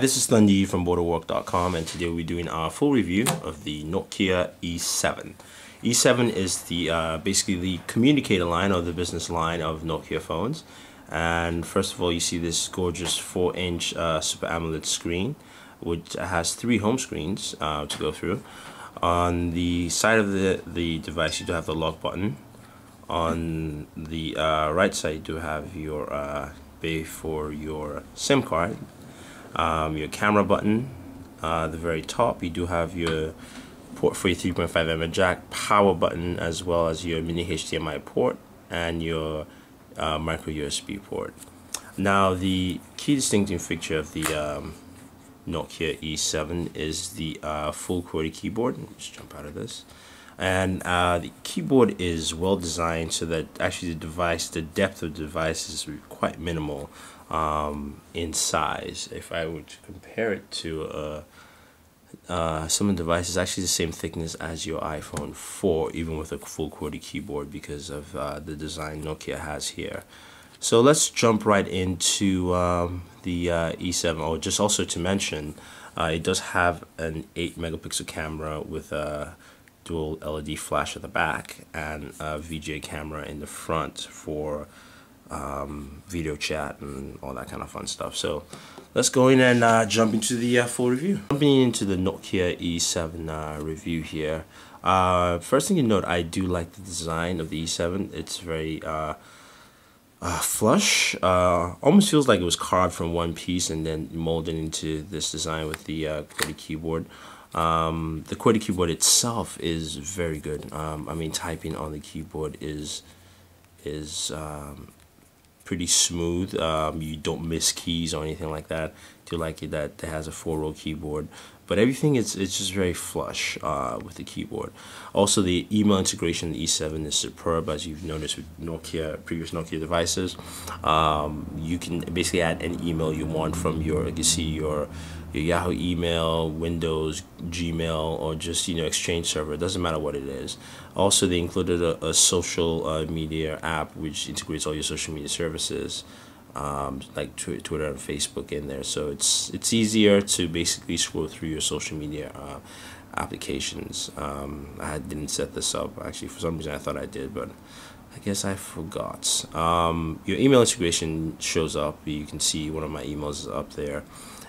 This is Thundy from Booredatwork.com, and today we're doing our full review of the Nokia E7. E7 is the basically the communicator line or the business line of Nokia phones. And first of all, you see this gorgeous 4-inch Super AMOLED screen, which has 3 home screens to go through. On the side of the device, you do have the lock button. On the right side, you do have your bay for your SIM card. Your camera button, the very top, you do have your port for your 3.5mm jack, power button, as well as your mini HDMI port and your micro USB port. Now, the key distinctive feature of the Nokia E7 is the full QWERTY keyboard. Let's jump out of this. And the keyboard is well designed so that actually the depth of the device is quite minimal in size. If I were to compare it to some of the devices, actually the same thickness as your iPhone 4, even with a full QWERTY keyboard, because of the design Nokia has here. So let's jump right into the E7. Oh, just also to mention, it does have an 8-megapixel camera with a dual LED flash at the back and a VGA camera in the front for video chat and all that kind of fun stuff. So let's go in and jump into the full review. Jumping into the Nokia E7 review here. First thing you note, I do like the design of the E7. It's very flush. Almost feels like it was carved from one piece and then molded into this design with the QWERTY keyboard. The QWERTY keyboard itself is very good. I mean, typing on the keyboard is pretty smooth. You don't miss keys or anything like that. I do like it that it has a 4-row keyboard, but everything it's just very flush with the keyboard. Also, the email integration in the E7 is superb, as you've noticed with previous Nokia devices. You can basically add any email you want from you can see your Yahoo email, Windows, Gmail, or just Exchange server. It doesn't matter what it is. Also, they included a social media app which integrates all your social media services, like Twitter and Facebook in there. So it's easier to basically scroll through your social media applications. I didn't set this up actually. For some reason I thought I did, but I guess I forgot. Your email integration shows up. You can see one of my emails is up there.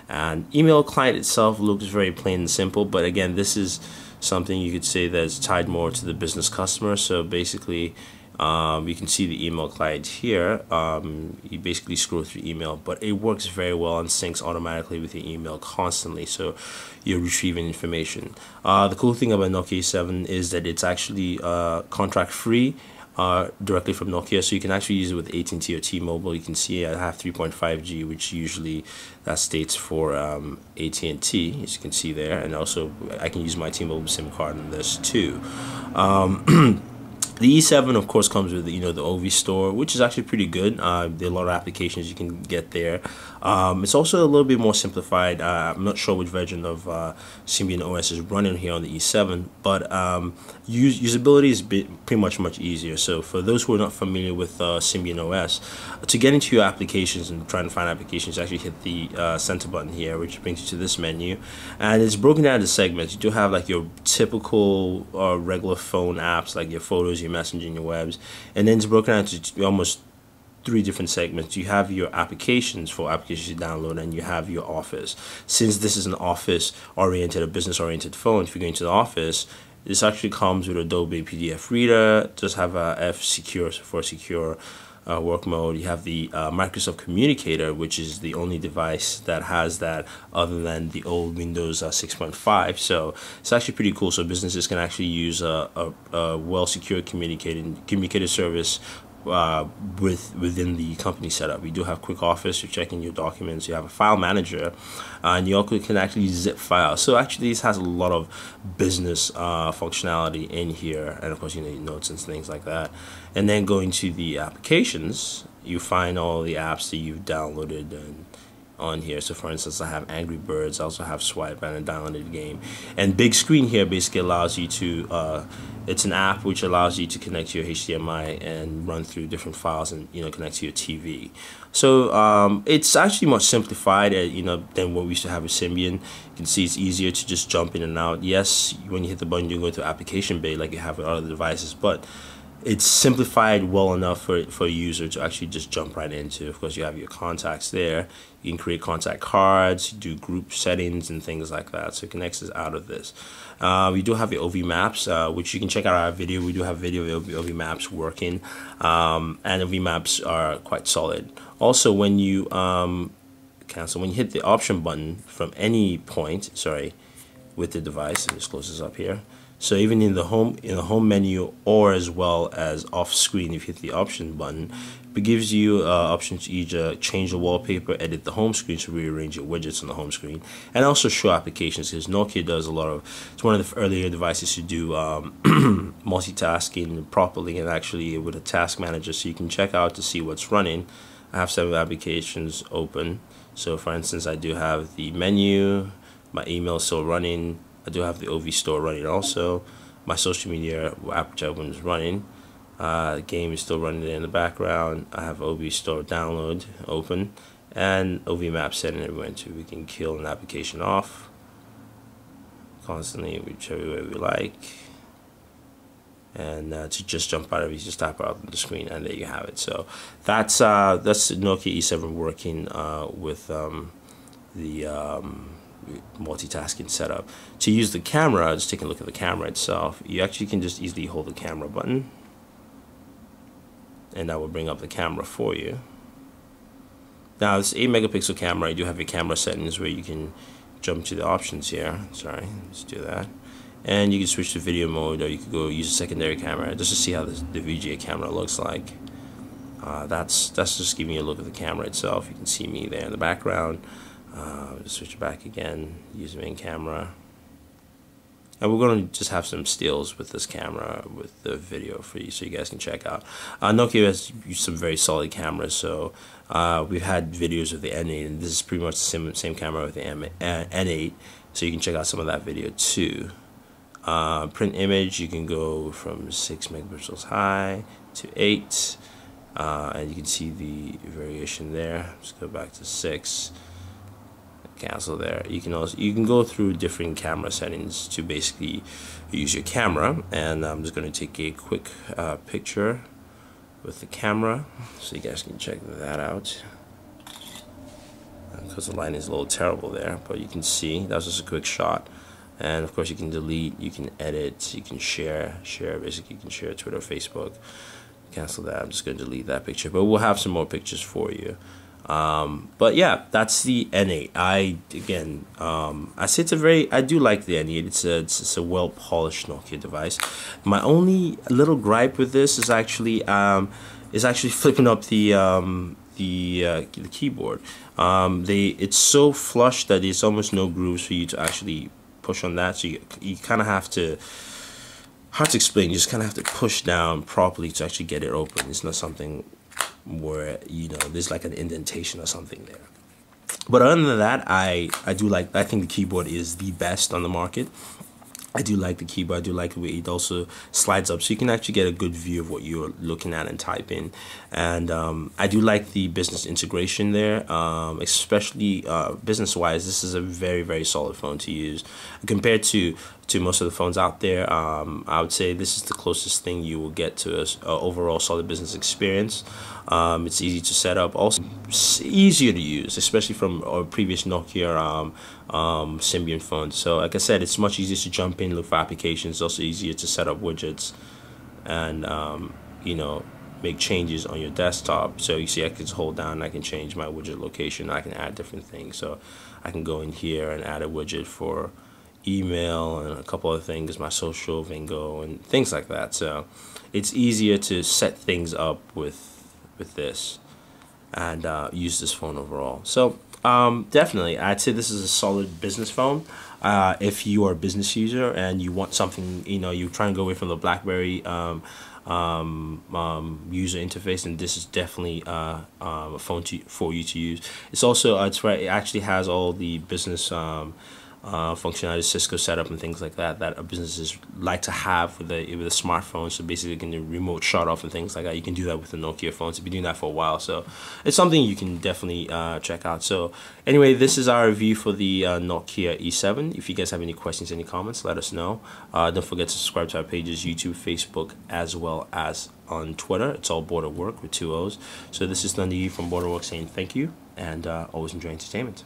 And email client itself looks very plain and simple, but again, this is something you could say that's tied more to the business customer. So basically, you can see the email client here. You basically scroll through email, but it works very well and syncs automatically with your email constantly, so you're retrieving information. The cool thing about Nokia 7 is that it's actually contract free. Directly from Nokia, so you can actually use it with AT&T or T-Mobile. You can see I have 3.5G, which usually that states for AT&T, as you can see there, and also I can use my T-Mobile SIM card on this too. The E7, of course, comes with the OVI store, which is actually pretty good. There are a lot of applications you can get there. It's also a little bit more simplified. I'm not sure which version of Symbian OS is running here on the E7, but usability is pretty much easier. So for those who are not familiar with Symbian OS, to get into your applications and try to find applications, actually hit the center button here, which brings you to this menu, and it's broken down into segments. You do have like your typical regular phone apps, like your photos, your messaging, your webs, and then it's broken down into almost 3 different segments. You have your applications for applications you download, and you have your office. Since this is an office-oriented, a business-oriented phone, if you're going to the office, this actually comes with Adobe PDF Reader. Just have a F-Secure for secure work mode. You have the Microsoft Communicator, which is the only device that has that other than the old Windows 6.5. So it's actually pretty cool. So businesses can actually use a well-secured communicator service within the company setup. We do have Quick Office. You're checking your documents. You have a file manager, and you also can actually zip files. So actually, this has a lot of business functionality in here, and of course, your notes and things like that. And then going to the applications, you find all the apps that you've downloaded and on here. So for instance, I have Angry Birds, I also have Swipe, and I downloaded the game. And Big Screen here basically allows you to it's an app which allows you to connect to your HDMI and run through different files and connect to your TV. So it's actually much simplified than what we used to have with Symbian. You can see it's easier to just jump in and out. Yes, when you hit the button you go to application bay like you have with other devices, but it's simplified well enough for a user to actually just jump right into. Of course, you have your contacts there. You can create contact cards, do group settings and things like that. So it connects us out of this. We do have your OVI Maps, which you can check out our video. We do have video of OVI Maps working, and OVI Maps are quite solid. Also, when you when you hit the option button from any point, with the device, and just close this up here. So even in the home menu, or as well as off screen, if you hit the option button, it gives you options to either change the wallpaper, edit the home screen, so rearrange your widgets on the home screen, and also show applications, because Nokia does a lot of, it's one of the earlier devices to do multitasking properly, and actually with a task manager, so you can check out to see what's running. I have several applications open. So for instance, I do have the menu, my email is still running, I do have the OV store running also. My social media app which I is running. The game is still running in the background. I have OV store download open, and OV Maps setting everywhere to. We can kill an application off constantly, whichever way we like. And to just jump out of it, you just tap out the screen, and there you have it. So that's Nokia E7 working with the multitasking setup. To use the camera, just take a look at the camera itself. You actually can just easily hold the camera button, and that will bring up the camera for you. Now this 8 megapixel camera, you do have your camera settings where you can jump to the options here. Let's do that. And you can switch to video mode, or you could go use a secondary camera just to see how the VGA camera looks like. That's just giving you a look at the camera itself. You can see me there in the background. Just switch it back again, use the main camera. And we're going to just have some stills with this camera with the video for you, so you guys can check out. Nokia has used some very solid cameras, so we've had videos of the N8, and this is pretty much the same camera with the N8, so you can check out some of that video too. Print image, you can go from 6 megapixels high to 8, and you can see the variation there. Let's go back to 6. Cancel there. You can go through different camera settings to basically use your camera, and I'm just going to take a quick picture with the camera so you guys can check that out, because the lighting is a little terrible there, but you can see that was just a quick shot. And of course you can delete, you can edit, you can share basically you can share Twitter, Facebook. Cancel that. I'm just going to delete that picture, but we'll have some more pictures for you. But yeah, that's the N8. I say I do like the N8. It's a well polished Nokia device. My only little gripe with this is actually flipping up the keyboard. It's so flush that there's almost no grooves for you to actually push on that. So you kind of have to, hard to explain. You just kind of have to push down properly to actually get it open. It's not something where there's like an indentation or something there. But other than that, I think the keyboard is the best on the market. I do like the keyboard. I do like the way it also slides up, so you can actually get a good view of what you're looking at and typing. And I do like the business integration there, especially business-wise. This is a very, very solid phone to use compared to most of the phones out there. I would say this is the closest thing you will get to an overall solid business experience. It's easy to set up, also easier to use, especially from our previous Nokia Symbian phones. So like I said, it's much easier to jump in, look for applications. It's also easier to set up widgets and make changes on your desktop. So you see, I can just hold down and I can change my widget location. I can add different things. So I can go in here and add a widget for email and a couple of things, my social, Vingo, and things like that. So it's easier to set things up with this and use this phone overall. So definitely, I'd say this is a solid business phone. If you are a business user and you want something, you're trying to go away from the BlackBerry user interface, and this is definitely a phone for you to use. It's also it's right. It actually has all the business functionality, Cisco setup, and things like that businesses like to have with a smartphone. So basically, you can do remote shut off and things like that. You can do that with the Nokia phones. You've been doing that for a while, so it's something you can definitely check out. So anyway, this is our review for the Nokia E7. If you guys have any questions, any comments, let us know. Don't forget to subscribe to our pages, YouTube, Facebook, as well as on Twitter. It's all Booredatwork with 2 O's. So this is Nandi from Booredatwork saying thank you, and always enjoy entertainment.